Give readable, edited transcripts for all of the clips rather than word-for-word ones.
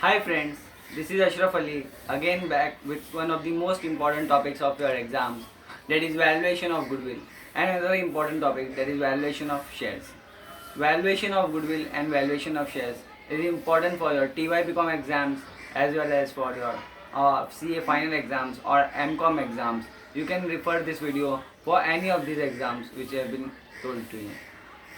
Hi friends, this is Ashraf Ali again back with one of the most important topics of your exams, that is valuation of goodwill, and another important topic, that is valuation of shares. Valuation of goodwill and valuation of shares is important for your TYPCom exams as well as for your CA final exams or MCom exams. You can refer this video for any of these exams which have been told to you.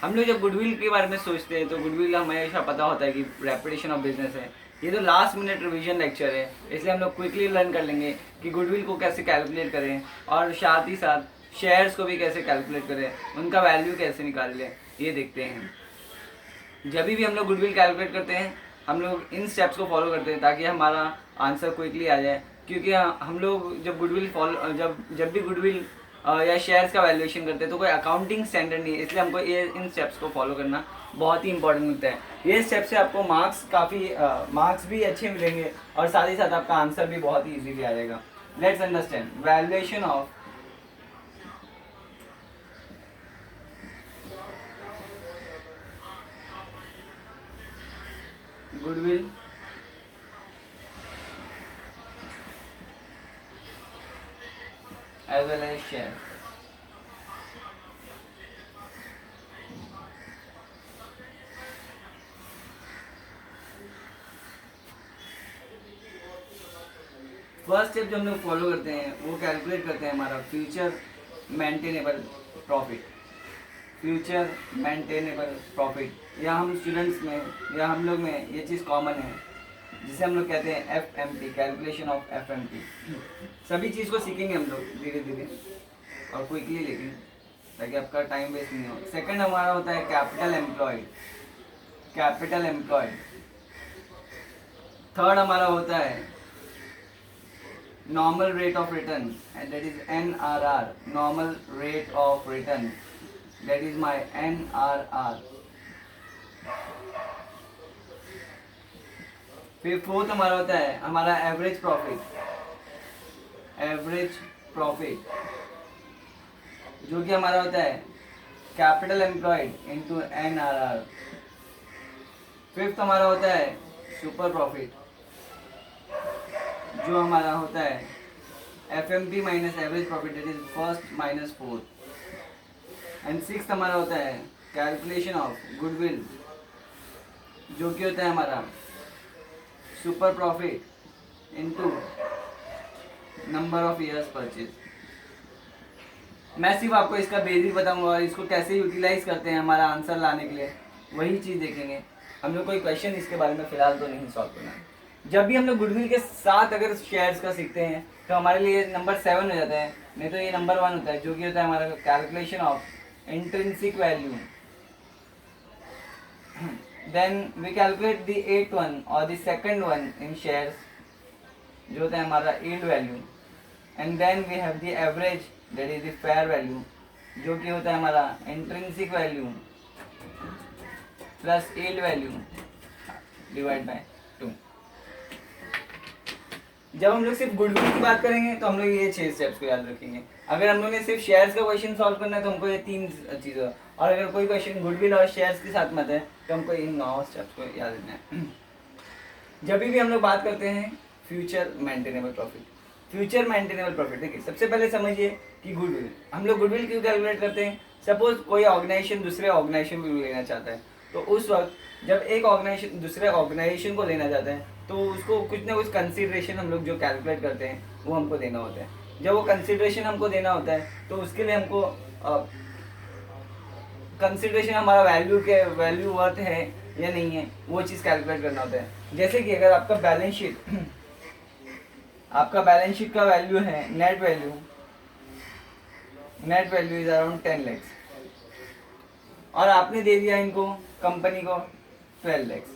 हम लोग जब goodwill के बारे में सोचते हैं तो goodwill हमेशा पता होता है कि रेपुटेशन ऑफ बिजनेस है। ये तो लास्ट मिनट रिवीजन लेक्चर है, इसलिए हम लोग क्विकली लर्न कर लेंगे कि गुडविल को कैसे कैलकुलेट करें और साथ ही साथ शेयर्स को भी कैसे कैलकुलेट करें, उनका वैल्यू कैसे निकाल लें, ये देखते हैं। जब भी हम लोग गुडविल कैलकुलेट करते हैं हम लोग इन स्टेप्स को फॉलो करते हैं ताकि हमारा आंसर क्विकली आ जाए, क्योंकि हम लोग जब गुडविल फॉलो जब भी गुडविल या शेयर्स का वैल्यूएशन करते हैं तो कोई अकाउंटिंग स्टैंडर्ड नहीं है, इसलिए हमको ये इन स्टेप्स को फॉलो करना बहुत ही इंपॉर्टेंट मिलता है। ये स्टेप से आपको मार्क्स भी अच्छे मिलेंगे और साथ ही साथ आपका आंसर भी बहुत ही ईजीली आ जाएगा। Let's understand valuation of goodwill as well as share. First step जो हम लोग फॉलो करते हैं वो कैलकुलेट करते हैं हमारा future maintainable profit. Future maintainable profit या हम स्टूडेंट्स में या हम लोग में ये चीज़ कॉमन है जिसे हम लोग कहते हैं FMP, कैलकुलेशन ऑफ FMP। सभी चीज़ को सीखेंगे हम लोग धीरे धीरे और क्विकली, लेकिन ताकि आपका टाइम वेस्ट नहीं हो। सेकंड हमारा होता है capital employed, capital employed. Third हमारा होता है normal rate of return and that is NRR, normal rate of return, that is my NRR। फिर फोर्थ हमारा होता है हमारा एवरेज प्रॉफिट, एवरेज प्रॉफिट जो कि हमारा होता है capital employed into NRR। Fifth हमारा होता है सुपर प्रॉफिट जो हमारा होता है FMP minus average profit, that is first minus fourth. And sixth हमारा होता है कैलकुलेशन ऑफ गुडविल जो कि होता है हमारा super profit into number of years purchase. मैं सिर्फ आपको इसका बेसिक बताऊंगा और इसको कैसे यूटिलाइज करते हैं हमारा आंसर लाने के लिए, वही चीज़ देखेंगे। हम लोग कोई क्वेश्चन इसके बारे में फिलहाल तो नहीं सॉल्व करना है। जब भी हम लोग गुडविल के साथ अगर शेयर्स का सीखते हैं तो हमारे लिए नंबर 7 हो जाता है, नहीं तो ये नंबर 1 होता है जो कि होता है हमारा calculation of intrinsic value. Then we calculate the 8th one or the second one in shares जो होता है हमारा yield value, and then we have the average that is the fair value जो कि होता है हमारा intrinsic value plus yield value divide by 2। जब हम लोग सिर्फ गुडविल की बात करेंगे तो हम लोग ये 6 स्टेप्स को याद रखेंगे। अगर हम लोग ने सिर्फ शेयर्स का क्वेश्चन सॉल्व करना है तो हमको ये 3 चीज़ें, और अगर कोई क्वेश्चन गुडविल और शेयर्स के साथ मत है तो हमको इन 9 स्टेप्स को याद रखना है। जब भी हम लोग बात करते हैं future maintainable profit, future maintainable profit, देखिए सबसे पहले समझिए कि गुडविल, हम लोग गुडविल क्यों कैलकुलेट करते हैं। सपोज कोई ऑर्गेनाइजेशन दूसरे ऑर्गेनाइजेशन को लेना चाहता है, तो उस वक्त जब एक ऑर्गेनाइजेशन दूसरे ऑर्गेनाइजेशन को लेना चाहता है तो उसको कुछ ना कुछ कंसीडरेशन हम लोग जो कैलकुलेट करते हैं वो हमको देना होता है। जब वो कंसीडरेशन हमको देना होता है तो उसके लिए हमको कंसीडरेशन हमारा वैल्यू वर्थ है या नहीं है वो चीज़ कैलकुलेट करना होता है। जैसे कि अगर आपका बैलेंस शीट का वैल्यू है net value is around 10 lakhs और आपने दे दिया इनको कंपनी को 12 lakhs,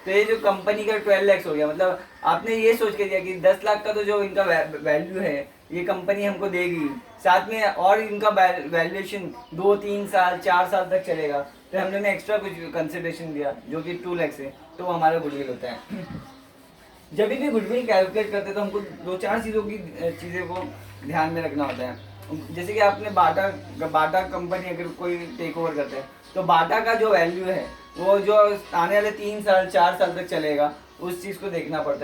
तो ये जो कंपनी का 12 lakhs हो गया, मतलब आपने ये सोच के दिया कि 10 लाख का तो जो इनका वैल्यू है ये कंपनी हमको देगी, साथ में और इनका वैल्यूएशन 2-3 साल 4 साल तक चलेगा, तो हम लोग ने एक्स्ट्रा कुछ कंसिडरेशन दिया जो कि 2 lakhs है, तो वो हमारा गुडविल होता है। जब भी गुडविल कैलकुलेट करते हैं तो हमको 2-4 चीज़ों को ध्यान में रखना होता है। जैसे कि आपने बाटा कंपनी अगर कोई टेक ओवर करते हैं तो बाटा का जो वैल्यू है वो जो आने वाले 3 साल 4 साल तक चलेगा, उस चीज़ को देखना पड़ता है।